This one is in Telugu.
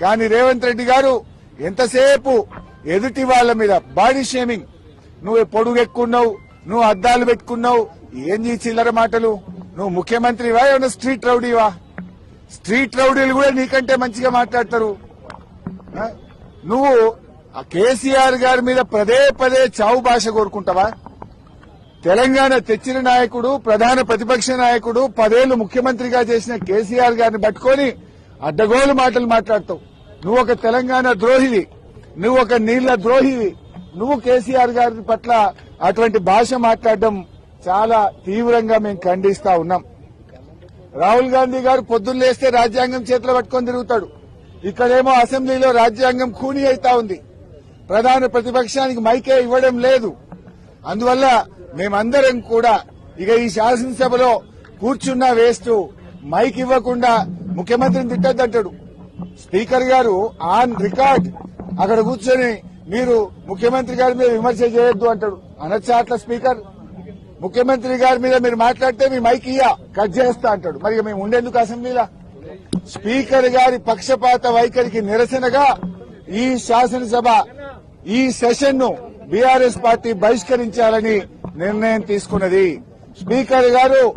కానీ రేవంత్ రెడ్డి గారు ఎంతసేపు ఎదుటి వాళ్ళ మీద బాడీ షేమింగ్, నువ్వు పొడుగెక్కున్నావు, నువ్వు అద్దాలు పెట్టుకున్నావు, ఏం చిల్లర మాటలు. నువ్వు ముఖ్యమంత్రివా ఏమన్నా స్ట్రీట్ రౌడీవా? స్ట్రీట్ రౌడీలు కూడా నీకంటే మంచిగా మాట్లాడతారు. నువ్వు కేసీఆర్ గారి మీద పదే పదే చావు భాష కోరుకుంటావా? తెలంగాణ తెచ్చిన నాయకుడు, ప్రధాన ప్రతిపక్ష నాయకుడు, 10 ఏళ్లు ముఖ్యమంత్రిగా చేసిన కేసీఆర్ గారిని పట్టుకొని అడ్డగోలు మాటలు మాట్లాడతావు. నువ్వు ఒక తెలంగాణ ద్రోహివి, నువ్వు ఒక నీళ్ల ద్రోహివి. నువ్వు కేసీఆర్ గారి పట్ల అటువంటి భాష మాట్లాడడం చాలా తీవ్రంగా మేము ఖండిస్తా ఉన్నాం. రాహుల్ గాంధీ గారు పొద్దున్న లేస్తే రాజ్యాంగం చేతిలో పట్టుకొని తిరుగుతాడు. ఇక్కడేమో అసెంబ్లీలో రాజ్యాంగం ఖూనీ అయితా ఉంది. ప్రధాన ప్రతిపక్షానికి మైకే ఇవ్వడం లేదు. అందువల్ల మేమందరం కూడా ఇక ఈ శాసనసభలో కూర్చున్నా వేస్ట్, మైక్ ఇవ్వకుండా ముఖ్యమంత్రిని తిట్టద్దంటాడు. స్పీకర్ గారు ఆన్ రికార్డ్ అక్కడ కూర్చొని మీరు ముఖ్యమంత్రి గారి మీద విమర్శ చేయొద్దు అంటాడు. అనొచ్చా అట్లా స్పీకర్? ముఖ్యమంత్రి గారి మీద మీరు మాట్లాడితే మీ మైక్ కట్ చేస్తా అంటాడు. మరి మేము ఉండేందుకు అసెంబ్లీలో? స్పీకర్ గారి పక్షపాత వైఖరికి నిరసనగా ఈ శాసనసభ ఈ సెషన్ ను బీఆర్ఎస్ పార్టీ బహిష్కరించాలని నిర్ణయం తీసుకున్నది. స్పీకర్ గారు